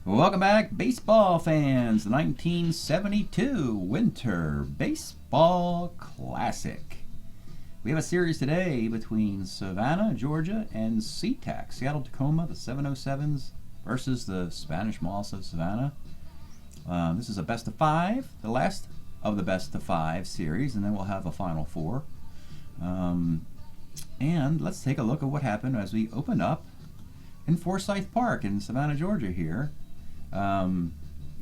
Welcome back, baseball fans. The 1972 Winter Baseball Classic. We have a series today between Savannah, Georgia, and Sea-Tac. Seattle-Tacoma, the 707s versus the Spanish Moss of Savannah. This is a best of five, the last of the best of five series, and then we'll have a final four. And let's take a look at what happened as we open up in Forsyth Park in Savannah, Georgia here.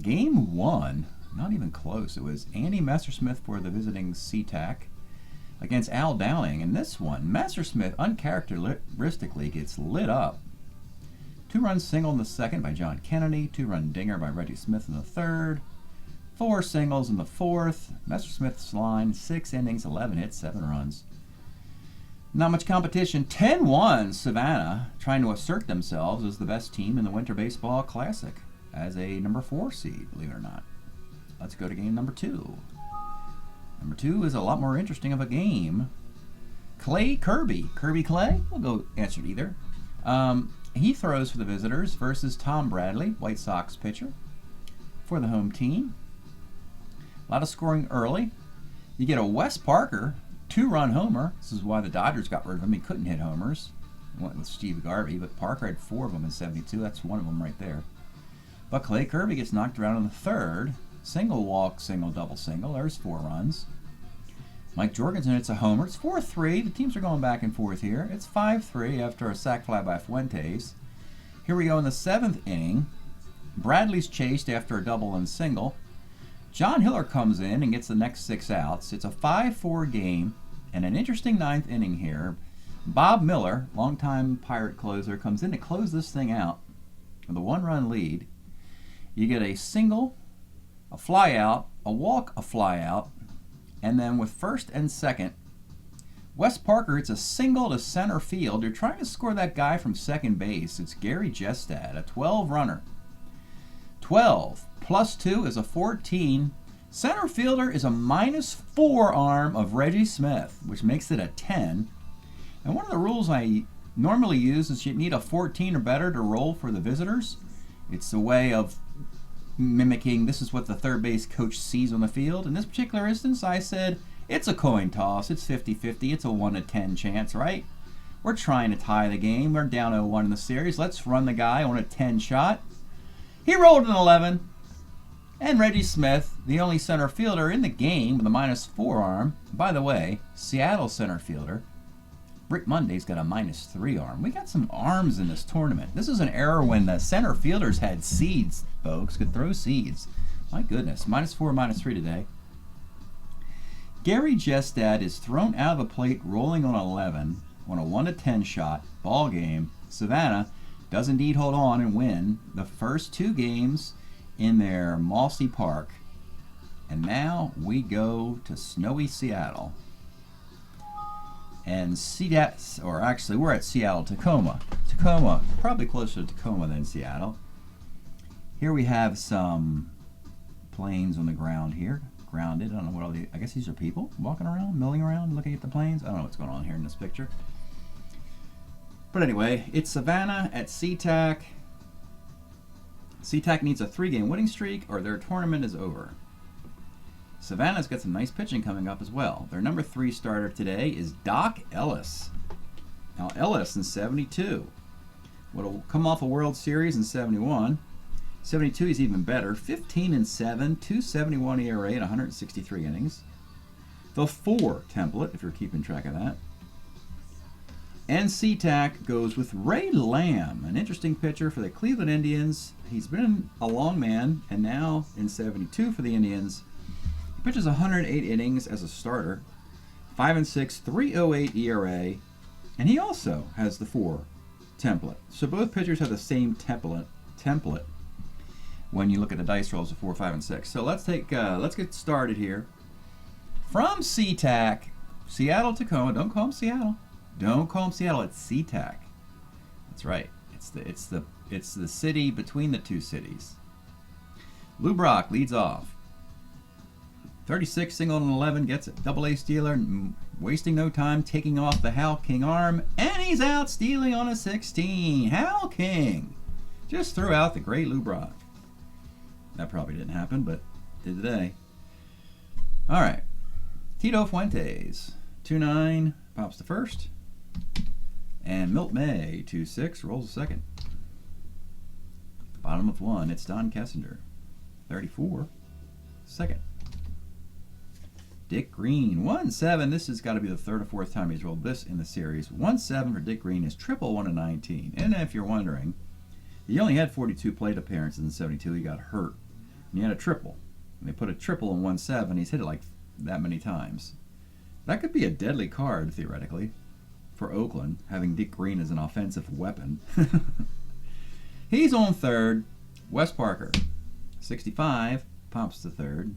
Game one, not even close. It was Andy Messersmith for the visiting Sea-Tac against Al Downing. And this one, Messersmith uncharacteristically gets lit up. 2-run single in the second by John Kennedy, 2-run dinger by Reggie Smith in the third, 4 singles in the fourth. Messersmith's line, 6 innings, 11 hits, 7 runs. Not much competition. 10-1 Savannah trying to assert themselves as the best team in the Winter Baseball Classic as a number 4 seed, believe it or not. Let's go to game number 2. Number 2 is a lot more interesting of a game. Clay Kirby. Kirby Clay? We'll go answer either. He throws for the visitors versus Tom Bradley, White Sox pitcher, for the home team. A lot of scoring early. You get a Wes Parker 2-run homer. This is why the Dodgers got rid of him. He couldn't hit homers. He went with Steve Garvey, but Parker had 4 of them in 72. That's one of them right there. But Clay Kirby gets knocked around in the third. Single walk, single, double, single. There's 4 runs. Mike Jorgensen hits a homer. It's 4-3. The teams are going back and forth here. It's 5-3 after a sac fly by Fuentes. Here we go in the 7th inning. Bradley's chased after a double and single. John Hiller comes in and gets the next 6 outs. It's a 5-4 game and an interesting 9th inning here. Bob Miller, longtime Pirate closer, comes in to close this thing out with a 1-run lead. You get a single, a fly out, a walk, a fly out, and then with first and second, Wes Parker, it's a single to center field. You're trying to score that guy from second base. It's Gary Jestad, a 12-runner. 12 plus 2 is a 14. Center fielder is a -4 arm of Reggie Smith, which makes it a 10. And one of the rules I normally use is you need a 14 or better to roll for the visitors. It's a way of mimicking, this is what the third base coach sees on the field. In this particular instance, I said, it's a coin toss. It's 50-50. It's a 1 to 10 chance, right? We're trying to tie the game. We're down 0-1 in the series. Let's run the guy on a 10 shot. He rolled an 11. And Reggie Smith, the only center fielder in the game with a -4 arm. By the way, Seattle center fielder Rick Monday's got a -3 arm. We got some arms in this tournament. This is an era when the center fielders had seeds, folks, could throw seeds. My goodness, -4, -3 today. Gary Jestad is thrown out of the plate rolling on 11 on a 1 to 10 shot ball game. Savannah does indeed hold on and win the first 2 games in their Mossy Park. And now we go to snowy Seattle. And or actually we're at Seattle-Tacoma. Tacoma, probably closer to Tacoma than Seattle. Here we have some planes on the ground here. Grounded, I don't know what all the, I guess these are people walking around, milling around, looking at the planes. I don't know what's going on here in this picture. But anyway, it's Savannah at Sea-Tac. Sea-Tac needs a 3-game winning streak or their tournament is over. Savannah's got some nice pitching coming up as well. Their number 3 starter today is Doc Ellis. Now Ellis in 72 will come off a World Series in 71. 72 he's even better. 15-7, 2.71 ERA and 163 innings. The 4 template, if you're keeping track of that. And Sea-Tac goes with Ray Lamb, an interesting pitcher for the Cleveland Indians. He's been a long man, and now in 72 for the Indians. He pitches 108 innings as a starter, 5-6, 3.08 ERA, and he also has the 4 template. So both pitchers have the same template when you look at the dice rolls of 4, 5, and 6. So let's get started here. From Sea-Tac, Seattle-Tacoma. Don't call him Seattle. Don't call him Seattle. It's Sea-Tac. That's right. It's the city between the 2 cities. Lou Brock leads off. 36 single and 11 gets it. Double-A stealer, wasting no time, taking off the Hal King arm, and he's out stealing on a 16. Hal King just threw out the great Lou Brock. That probably didn't happen, but did today. All right. Tito Fuentes, 2-9, pops the first. And Milt May, 2-6, rolls the second. Bottom of 1, it's Don Kessinger, 34, second. Dick Green, 1-7. This has got to be the third or fourth time he's rolled this in the series. 1-7 for Dick Green is triple 1-19. And if you're wondering, he only had 42 plate appearances in 72. He got hurt. And he had a triple. And they put a triple in 1-7. He's hit it like that many times. That could be a deadly card, theoretically, for Oakland, having Dick Green as an offensive weapon. He's on third. Wes Parker, 65, pops to third.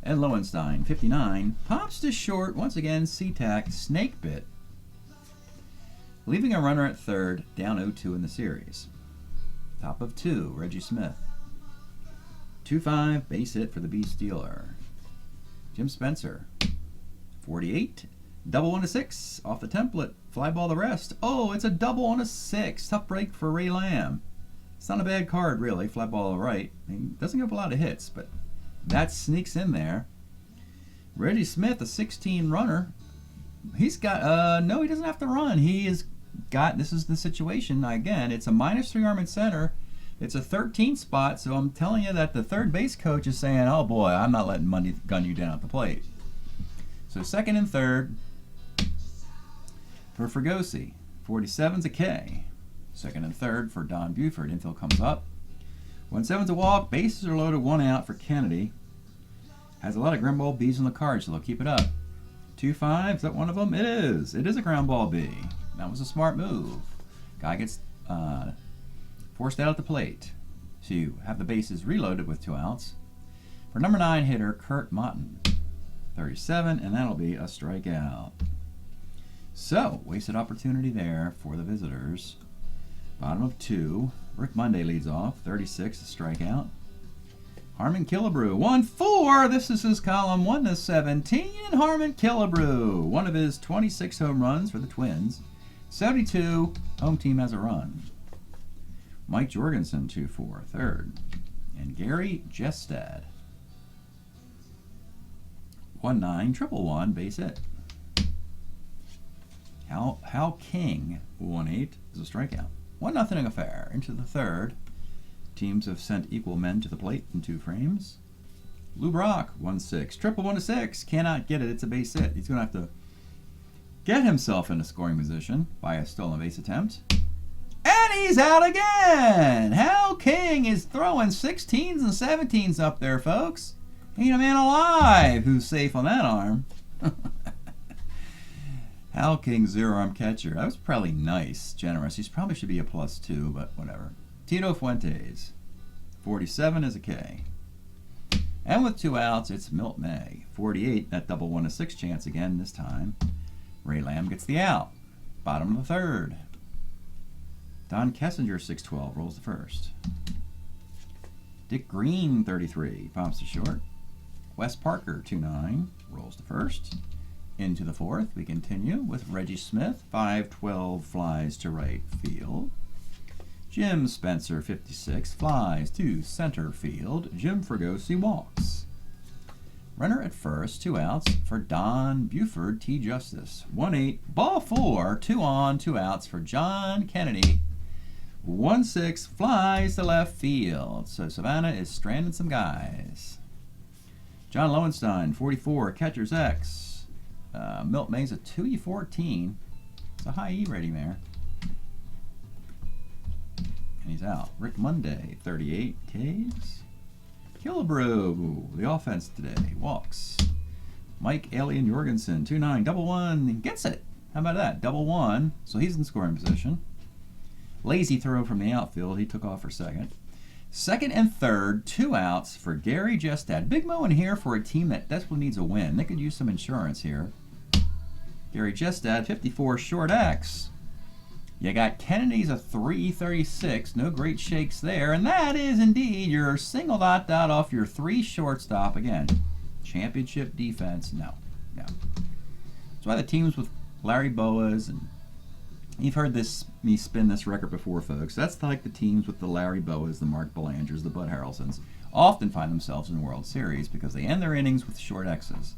And Lowenstein, 59, pops to short. Once again, Sea-Tac, snake bit. Leaving a runner at third, down 0-2 in the series. Top of 2, Reggie Smith. 2-5, base hit for the B Steeler. Jim Spencer, 48, double on a 6, off the template, fly ball the rest. Oh, it's a double on a 6. Tough break for Ray Lamb. It's not a bad card, really. Fly ball right. He doesn't give a lot of hits, but that sneaks in there. Reggie Smith, a 16 runner. He's got, no, he doesn't have to run. He has got, this is the situation. Again, it's a -3 arm at center. It's a 13 spot, so I'm telling you that the third base coach is saying, oh boy, I'm not letting Monday gun you down at the plate. So second and third for Fregosi. 47's a K. Second and third for Don Buford. Infield comes up. 1-7's a walk. Bases are loaded. 1 out for Kennedy. Has a lot of ground ball Bs on the card, so they'll keep it up. 2-5. Is that one of them? It is. It is a ground ball B. That was a smart move. Guy gets forced out at the plate to have the bases reloaded with 2 outs. For number 9 hitter, Kurt Motton. 37, and that'll be a strikeout. So, wasted opportunity there for the visitors. Bottom of 2. Rick Monday leads off. 36, a strikeout. Harmon Killebrew, 1-4. This is his column, 1-17. Harmon Killebrew, one of his 26 home runs for the Twins. 72, home team has a run. Mike Jorgensen, 2-4, third. And Gary Jestad, 1-9, triple 1, base hit. Hal King, 1-8, is a strikeout. 1-0 affair. Into the third. Teams have sent equal men to the plate in 2 frames. Lou Brock, 1-6. Triple 1-6. Cannot get it. It's a base hit. He's going to have to get himself in a scoring position by a stolen base attempt. And he's out again! Hal King is throwing 16s and 17s up there, folks. Ain't a man alive who's safe on that arm. Hal King, 0-arm catcher. That was probably nice, generous. He probably should be a +2, but whatever. Tito Fuentes, 47 is a K. And with 2 outs, it's Milt May, 48. That double 1-6 chance again this time. Ray Lamb gets the out. Bottom of the third. Don Kessinger, 6-12, rolls the first. Dick Green, 33, pops to short. Wes Parker, 2-9, rolls the first. Into the fourth, we continue with Reggie Smith, 5-12, flies to right field. Jim Spencer, 56, flies to center field. Jim Fregosi walks. Runner at first, 2 outs for Don Buford, T. Justice. 1-8, ball 4, 2 on, 2 outs for John Kennedy. 1-6, flies to left field. So Savannah is stranding some guys. John Lowenstein, 44, catcher's X. Milt May's a 2E14. It's a high E rating there. And he's out. Rick Monday, 38 Ks. Killebrew, the offense today, walks. Mike Alien Jorgensen, 2-9, double 1, gets it. How about that? Double 1, so he's in scoring position. Lazy throw from the outfield. He took off for second. Second and third, 2 outs for Gary Jestad. Big mo in here for a team that desperately needs a win. They could use some insurance here. Gary Jestad, 54, short X. You got Kennedy's a 336. No great shakes there. And that is indeed your single dot off your 3 shortstop. Again, championship defense. No. That's why the teams with Larry Boas and You've heard me spin this record before, folks. That's like the teams with the Larry Boas, the Mark Belangers, the Bud Harrelsons often find themselves in the World Series because they end their innings with short X's.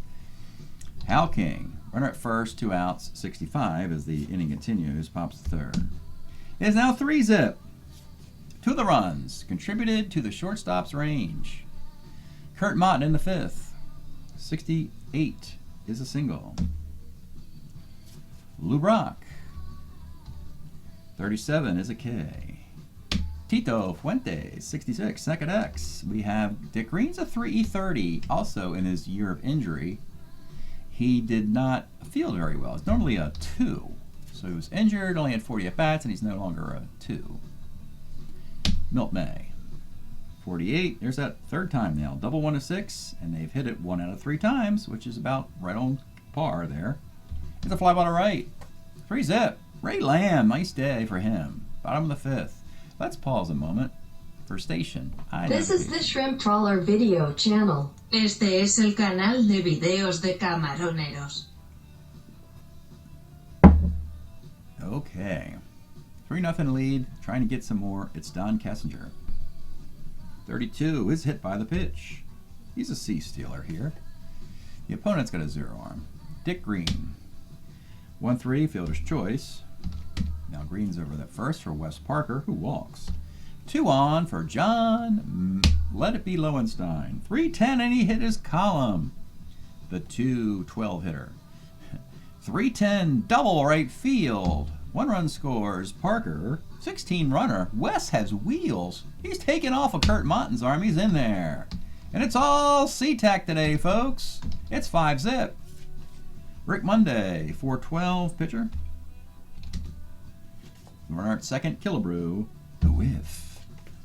Hal King, runner at first, 2 outs, 65 as the inning continues, pops the third. It is now 3-zip. 2 of the runs contributed to the shortstop's range. Kurt Mott in the 5th. 68 is a single. Lou Brock. 37 is a K. Tito Fuentes, 66, second X. We have Dick Green's a 3.30, also in his year of injury. He did not field very well. It's normally a 2. So he was injured, only had 40 at-bats, and he's no longer a 2. Milt May, 48. There's that third time now. Double 1 to 6, and they've hit it 1 out of 3 times, which is about right on par there. It's a fly ball to right. 3-zip. Ray Lamb, nice day for him. Bottom of the 5th. Let's pause a moment for station. This is the Shrimp Trawler video channel. Este es el canal de videos de camaroneros. Okay. 3-0 lead. Trying to get some more. It's Don Kessinger. 32 is hit by the pitch. He's a C-stealer here. The opponent's got a 0 arm. Dick Green. 1-3, fielder's choice. Now Green's over at first for Wes Parker, who walks. 2 on for John Let It Be Lowenstein. 3-10, and he hit his column. The 2-12 hitter. 3-10, double right field. 1 run scores. Parker, 16 runner. Wes has wheels. He's taking off of Kurt Monten's arm. He's in there. And it's all Sea-Tac today, folks. It's 5-zip. Rick Monday, 4-12 pitcher. Runner at second, Killebrew, the whiff.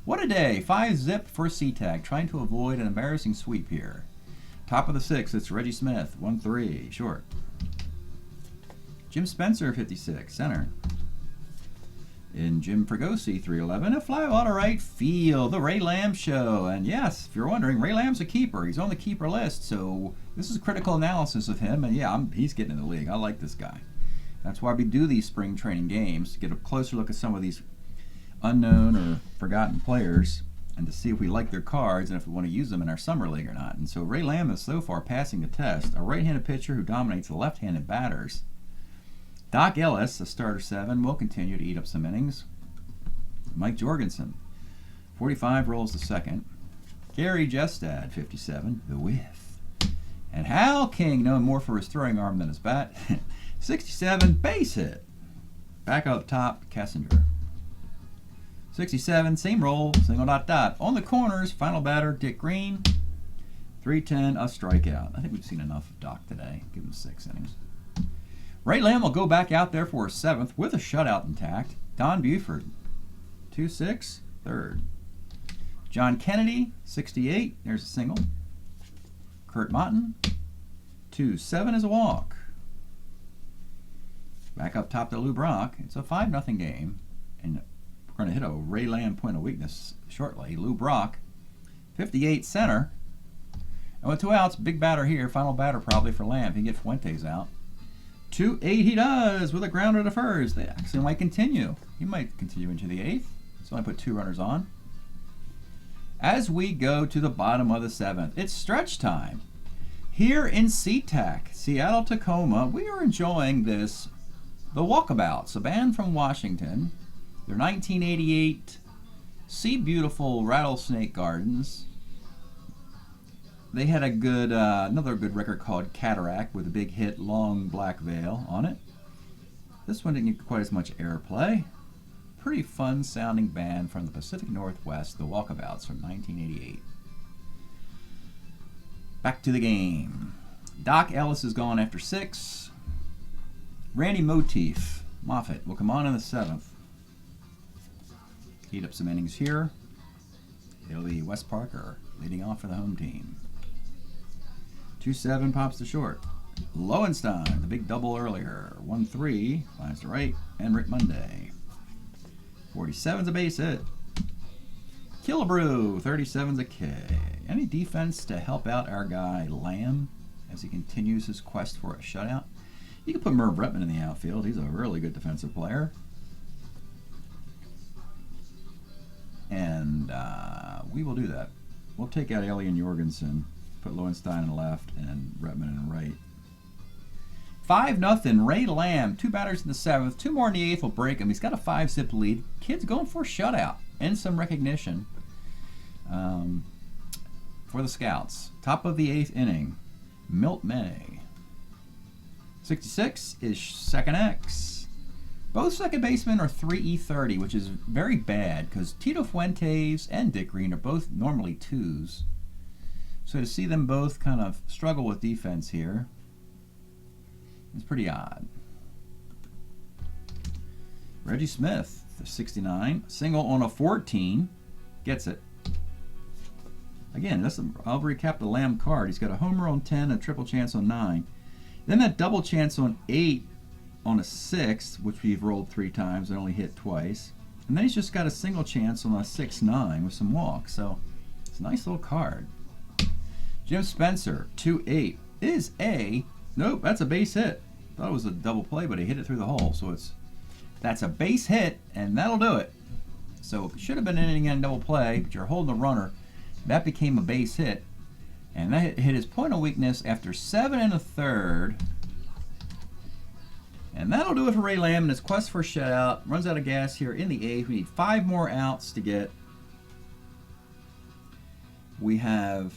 What a day, 5-zip for Sea-Tac, trying to avoid an embarrassing sweep here. Top of the 6th, it's Reggie Smith, 1-3, short. Jim Spencer, 56, center. In Jim Fregosi, 3-11, a fly ball to right field, the Ray Lamb show. And yes, if you're wondering, Ray Lamb's a keeper. He's on the keeper list, so this is critical analysis of him. And yeah, he's getting in the league. I like this guy. That's why we do these spring training games, to get a closer look at some of these unknown or forgotten players and to see if we like their cards and if we want to use them in our summer league or not. And so Ray Lamb is so far passing the test, a right-handed pitcher who dominates the left-handed batters. Doc Ellis, a starter 7, will continue to eat up some innings. Mike Jorgensen, 45, rolls to second. Gary Jestad, 57, the whiff. And Hal King, known more for his throwing arm than his bat, 67, base hit. Back up top, Kessinger. 67, same roll, single ... On the corners, final batter, Dick Green. 3-10, a strikeout. I think we've seen enough of Doc today. Give him 6 innings. Ray Lamb will go back out there for a 7th with a shutout intact. Don Buford, 2-6, third. John Kennedy, 68, there's a single. Kurt Monten, 2-7 is a walk. Back up top to Lou Brock. It's a 5-0 game, and we're going to hit a Ray Lamb point of weakness shortly. Lou Brock, 58, center. And with 2 outs, big batter here. Final batter probably for Lamb. He get Fuentes out. 2-8 he does with a grounder to first. They actually might continue. He might continue into the 8th. So I put 2 runners on. As we go to the bottom of the 7th, it's stretch time. Here in Sea-Tac, Seattle, Tacoma, we are enjoying this. The Walkabouts, a band from Washington. Their 1988 Sea Beautiful Rattlesnake Gardens. They had a good, another good record called Cataract with a big hit, Long Black Veil, on it. This one didn't get quite as much airplay. Pretty fun sounding band from the Pacific Northwest, the Walkabouts from 1988. Back to the game. Doc Ellis is gone after 6. Randy Moffett will come on in the 7th. Heat up some innings here. It'll be Wes Parker leading off for the home team. 2-7 pops to short. Lowenstein, the big double earlier. 1-3, flies to right, and Rick Monday. 47's a base hit. Killebrew, 37's a K. Any defense to help out our guy Lamb as he continues his quest for a shutout? You can put Merv Retman in the outfield. He's a really good defensive player. And we will do that. We'll take out Alien Jorgensen, put Lowenstein in the left, and Retman in the right. 5-0, Ray Lamb. 2 batters in the 7th. 2 more in the 8th will break him. He's got a 5-zip lead. Kid's going for a shutout and some recognition for the Scouts. Top of the 8th inning, Milt May. 66 is Second X. Both second basemen are 3E30, which is very bad because Tito Fuentes and Dick Green are both normally 2s. So to see them both kind of struggle with defense here is pretty odd. Reggie Smith, the 69, single on a 14, gets it. Again, I'll recap the Lamb card. He's got a homer on 10, a triple chance on 9. Then that double chance on 8 on a 6, which we've rolled 3 times and only hit twice. And then he's just got a single chance on a 6-9 with some walks. So it's a nice little card. Jim Spencer, 2-8, is a, nope, that's a base hit. Thought it was a double play, but he hit it through the hole. So that's a base hit, and that'll do it. So it should have been an inning and double play, but you're holding a runner. That became a base hit. And that hit his point of weakness after 7 1/3. And that'll do it for Ray Lamb in his quest for a shutout. Runs out of gas here in the 8th. We need 5 more outs to get. We have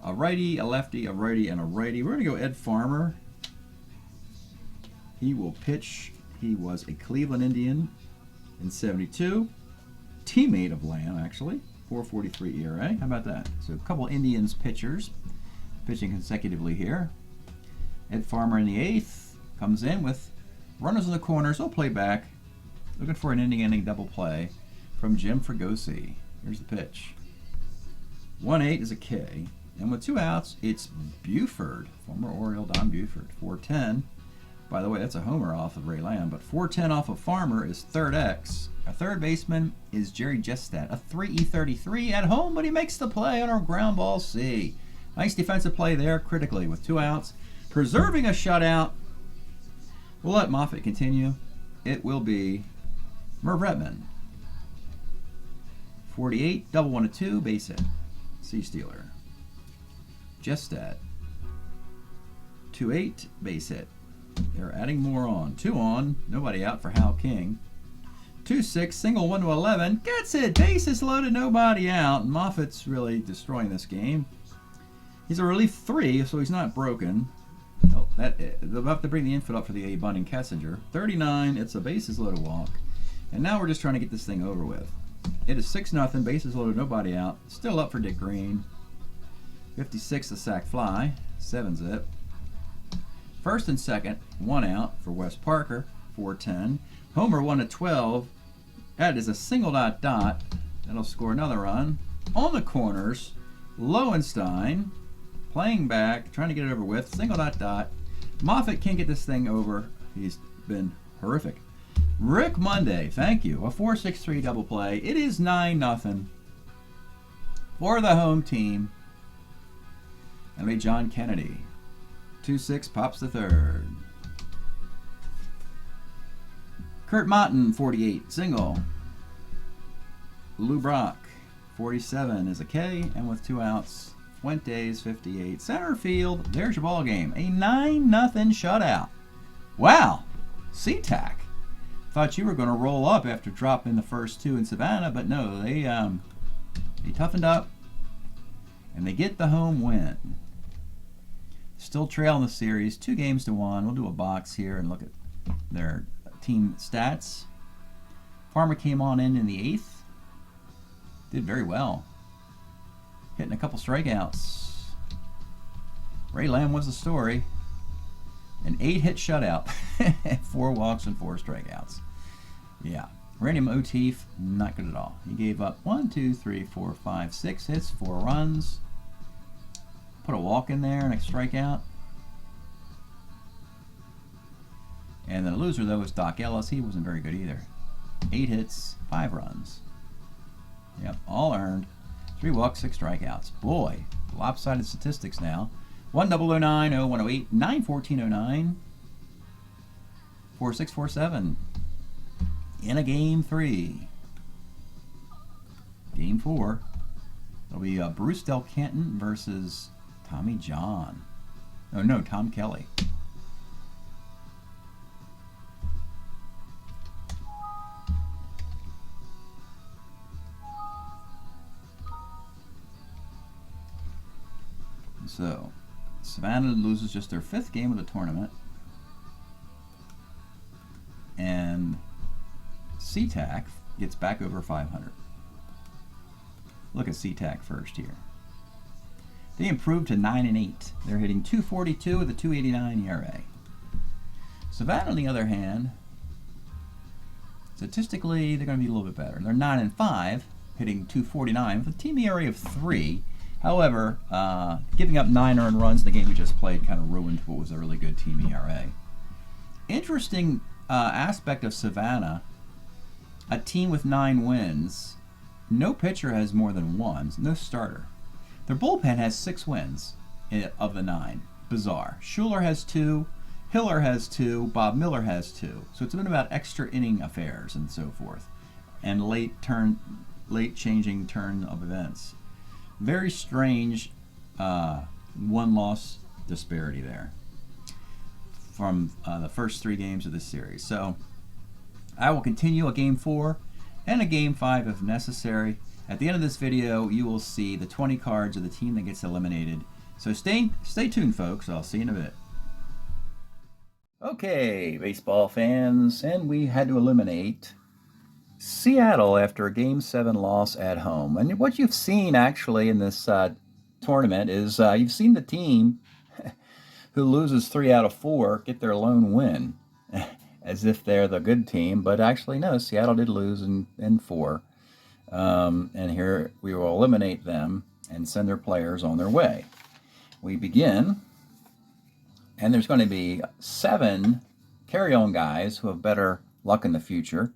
a righty, a lefty, a righty, and a righty. We're going to go Ed Farmer. He will pitch. He was a Cleveland Indian in 72. Teammate of Lamb, actually. 4.43 ERA. How about that? So a couple Indians pitchers pitching consecutively here. Ed Farmer in the 8th comes in with runners in the corners. He'll play back. Looking for an inning double play from Jim Fregosi. Here's the pitch. 1-8 is a K. And with 2 outs, it's Buford, former Oriole Don Buford. 4-10. By the way, that's a homer off of Ray Lamb, but 4-10 off of Farmer is Third X. Our third baseman is Jerry Jestat, a 3E33 at home, but he makes the play on our ground ball C. Nice defensive play there, critically, with 2 outs. Preserving a shutout. We'll let Moffitt continue. It will be Merv Retman. 48, double 1-2, base hit. C-stealer. Jestat. 2-8, base hit. They're adding more on. 2 on, nobody out for Hal King. 2-6, single 1-11, gets it! Bases loaded, nobody out. Moffitt's really destroying this game. He's a relief 3, so he's not broken. Oh, they'll have to bring the infield up for the A. Bunning Kessinger. 39, it's a bases loaded walk. And now we're just trying to get this thing over with. It is 6-0, bases loaded, nobody out. Still up for Dick Green. 56, the sac fly, 7-zip. First and second, 1 out for Wes Parker, 4-10. Homer 1-12. That is a single dot. That'll score another run. On the corners, Lowenstein playing back, trying to get it over with. Single dot. Moffitt can't get this thing over. He's been horrific. Rick Monday, thank you. A 4-6-3 double play. It is 9-0 for the home team. That'll be John Kennedy. 2-6 pops the third. Kurt Motton, 48, single. Lou Brock, 47 is a K, and with 2 outs, Fuentes, 58. Center field, there's your ball game. A 9-0 shutout. Wow, Sea-Tac. Thought you were going to roll up after dropping the first 2 in Savannah, but no, they toughened up, and they get the home win. Still trailing the series, 2-1. We'll do a box here and look at their team stats. Farmer came on in the 8th. Did very well. Hitting a couple strikeouts. Ray Lamb was the story. An 8-hit shutout. 4 walks and 4 strikeouts. Yeah. Randy Motif, not good at all. He gave up 1, 2, 3, 4, 5, 6 hits, 4 runs. Put a walk in there and a strikeout. And the loser, though, was Doc Ellis. He wasn't very good either. 8 hits, 5 runs. Yep, all earned. 3 walks, 6 strikeouts. Boy, lopsided statistics now. 1-0-0-9, 0-1-0-8, 9-14-09. 4-6, 4-7 in a game 3. Game 4. It'll be Bruce Del Canton versus Tommy John. Oh no, Tom Kelly. So, Savannah loses just their 5th game of the tournament. And Sea-Tac gets back over 500. Look at Sea-Tac first here. They improved to 9-8. They're hitting .242 with a .289 ERA. Savannah, on the other hand, statistically, they're going to be a little bit better. They're 9-5, hitting .249 with a team ERA of 3. However, giving up 9 earned runs in the game we just played kind of ruined what was a really good team ERA. Interesting aspect of Savannah, a team with 9 wins. No pitcher has more than 1, no starter. Their bullpen has 6 wins of the 9. Bizarre. Schuler has 2, Hiller has 2, Bob Miller has 2. So it's been about extra inning affairs and so forth, and late changing turn of events. Very strange 1-loss disparity there from the first 3 games of this series. So I will continue a game 4 and a game 5 if necessary. At the end of this video, you will see the 20 cards of the team that gets eliminated. So stay tuned, folks. I'll see you in a bit. Okay, baseball fans, and we had to eliminate Seattle after a Game 7 loss at home. And what you've seen actually in this tournament is you've seen the team who loses 3 out of 4 get their lone win, as if they're the good team. But actually, no, Seattle did lose in 4. And here we will eliminate them and send their players on their way. We begin, and there's going to be 7 carry-on guys who have better luck in the future.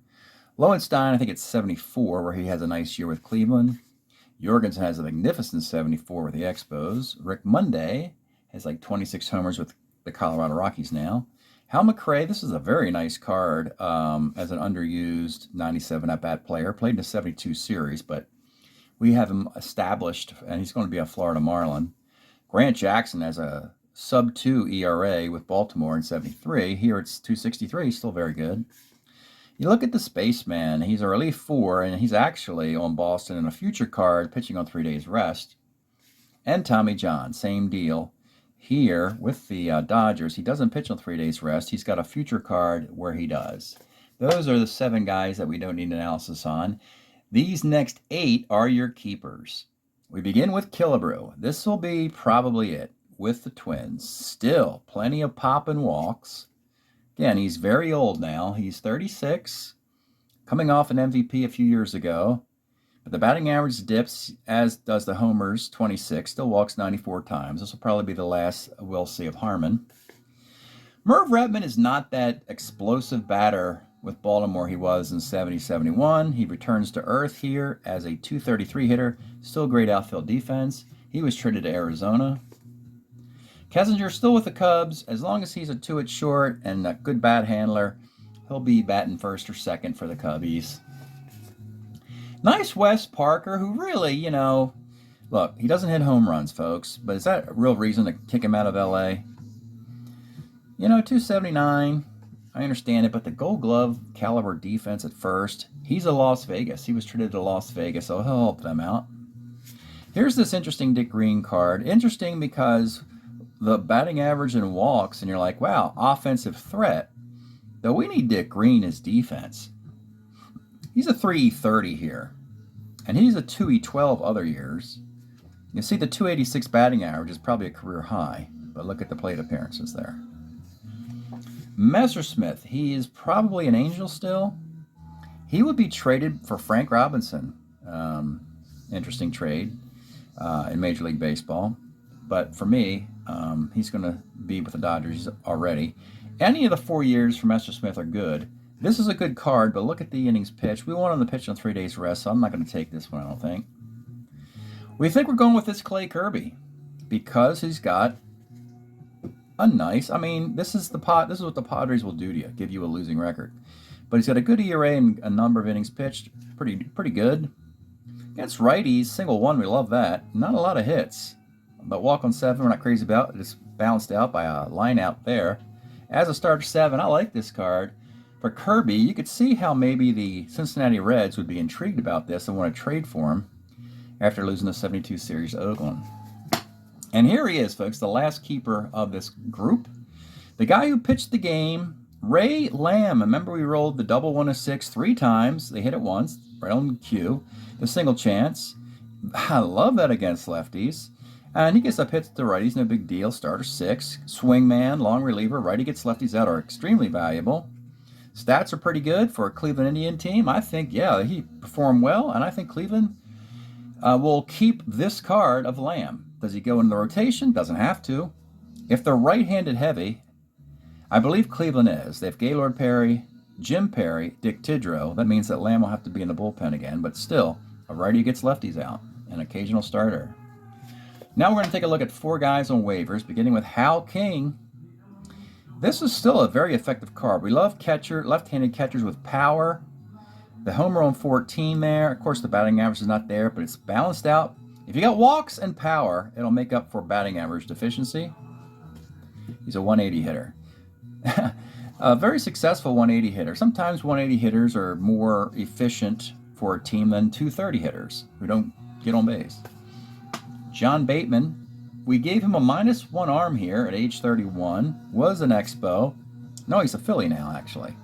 Lowenstein, I think it's 74, where he has a nice year with Cleveland. Jorgensen has a magnificent 74 with the Expos. Rick Monday has like 26 homers with the Colorado Rockies now. Hal McRae, this is a very nice card as an underused 97 at-bat player. Played in the 72 series, but we have him established, and he's going to be a Florida Marlin. Grant Jackson has a sub-2 ERA with Baltimore in 73. Here it's 263, still very good. You look at the Spaceman, he's a relief 4, and he's actually on Boston in a future card, pitching on 3 days rest. And Tommy John, same deal. Here, with the Dodgers, he doesn't pitch on 3 days rest. He's got a future card where he does. Those are the 7 guys that we don't need analysis on. These next 8 are your keepers. We begin with Killebrew. This will be probably it with the Twins. Still, plenty of pop and walks. Again, he's very old now. He's 36, coming off an MVP a few years ago. But the batting average dips, as does the homers, 26. Still walks 94 times. This will probably be the last we'll see of Harmon. Merv Redmond is not that explosive batter with Baltimore he was in 70-71. He returns to earth here as a 233 hitter. Still great outfield defense. He was traded to Arizona. Kessinger still with the Cubs. As long as he's a 2-hit short and a good bat handler, he'll be batting first or second for the Cubbies. Nice Wes Parker, who really, look, he doesn't hit home runs, folks, but is that a real reason to kick him out of L.A.? 279, I understand it, but the Gold Glove caliber defense at first, he's a Las Vegas. He was traded to Las Vegas, so he'll help them out. Here's this interesting Dick Green card. Interesting because the batting average and walks, and you're like, wow, offensive threat. Though we need Dick Green as defense. He's a 3.30 here, and he's a 2.12 other years. You see the 286 batting average is probably a career high, but look at the plate appearances there. Messersmith, he is probably an Angel still. He would be traded for Frank Robinson. Interesting trade in Major League Baseball. But for me, he's going to be with the Dodgers already. Any of the 4 years for Messersmith are good. This is a good card, but look at the innings pitched. We want him to pitch on 3 days rest, so I'm not going to take this one, I don't think. We think we're going with this Clay Kirby because he's got a nice. I mean, this is what the Padres will do to you, give you a losing record. But he's got a good ERA and a number of innings pitched, pretty good. Against righties, single one, we love that. Not a lot of hits, but walk on 7, we're not crazy about. It's balanced out by a line out there. As a starter 7, I like this card. For Kirby, you could see how maybe the Cincinnati Reds would be intrigued about this and want to trade for him after losing the 72 series to Oakland. And here he is, folks, the last keeper of this group. The guy who pitched the game, Ray Lamb. Remember we rolled the double 1 to 6 3 times. They hit it once, right on cue. The single chance. I love that against lefties. And he gets up hits to righties, no big deal. Starter 6. Swingman, long reliever. Righty gets lefties out are extremely valuable. Stats are pretty good for a Cleveland Indian team. I think, yeah, he performed well, and I think Cleveland will keep this card of Lamb. Does he go into the rotation? Doesn't have to. If they're right-handed heavy, I believe Cleveland is. They have Gaylord Perry, Jim Perry, Dick Tidrow. That means that Lamb will have to be in the bullpen again, but still, a righty gets lefties out, an occasional starter. Now we're going to take a look at 4 guys on waivers, beginning with Hal King. This is still a very effective card. We love left-handed catchers with power. The homer on 14 there. Of course, the batting average is not there, but it's balanced out. If you got walks and power, it'll make up for batting average deficiency. He's a 180 hitter. A very successful 180 hitter. Sometimes 180 hitters are more efficient for a team than 230 hitters who don't get on base. John Bateman. We gave him a -1 arm here at age 31. Was an Expo. No, he's a Philly now, actually.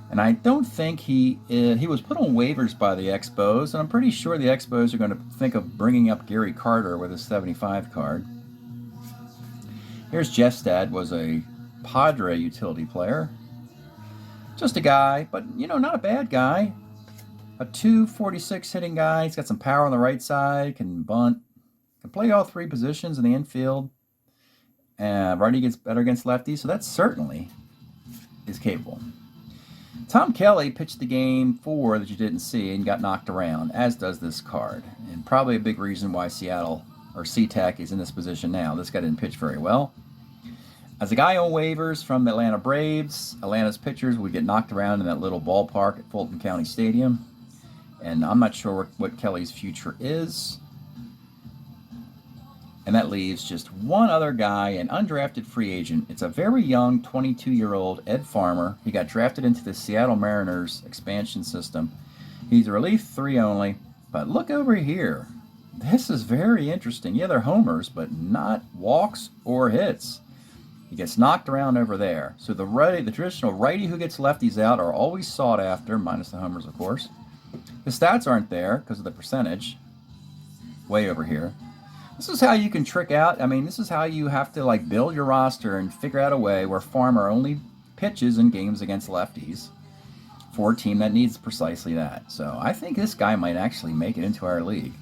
And I don't think he was put on waivers by the Expos, and I'm pretty sure the Expos are going to think of bringing up Gary Carter with his 75 card. Here's Jestad, was a Padre utility player. Just a guy, but, you know, not a bad guy. A 246 hitting guy. He's got some power on the right side, can bunt. Can play all 3 positions in the infield. Righty gets better against lefties, so that certainly is capable. Tom Kelly pitched the game 4 that you didn't see and got knocked around, as does this card. And probably a big reason why Seattle, or Sea-Tac, is in this position now. This guy didn't pitch very well. As a guy on waivers from the Atlanta Braves, Atlanta's pitchers would get knocked around in that little ballpark at Fulton County Stadium. And I'm not sure what Kelly's future is. And that leaves just one other guy, an undrafted free agent. It's a very young 22-year-old Ed Farmer. He got drafted into the Seattle Mariners expansion system. He's a relief 3 only. But look over here. This is very interesting. Yeah, they're homers, but not walks or hits. He gets knocked around over there. So the traditional righty who gets lefties out are always sought after, minus the homers, of course. The stats aren't there because of the percentage. Way over here. This is how you can trick out. I mean, this is how you have to build your roster and figure out a way where Farmer only pitches in games against lefties for a team that needs precisely that. So I think this guy might actually make it into our league.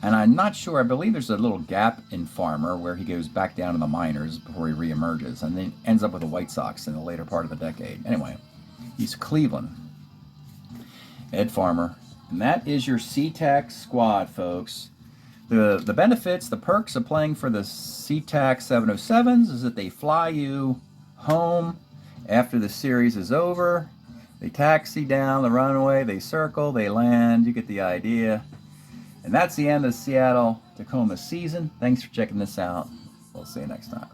And I'm not sure. I believe there's a little gap in Farmer where he goes back down to the minors before he reemerges and then ends up with the White Sox in the later part of the decade. Anyway, he's Cleveland. Ed Farmer. And that is your Sea-Tac squad, folks. The benefits, the perks of playing for the Sea-Tac 707s is that they fly you home after the series is over. They taxi down the runway, they circle, they land. You get the idea. And that's the end of the Seattle-Tacoma season. Thanks for checking this out. We'll see you next time.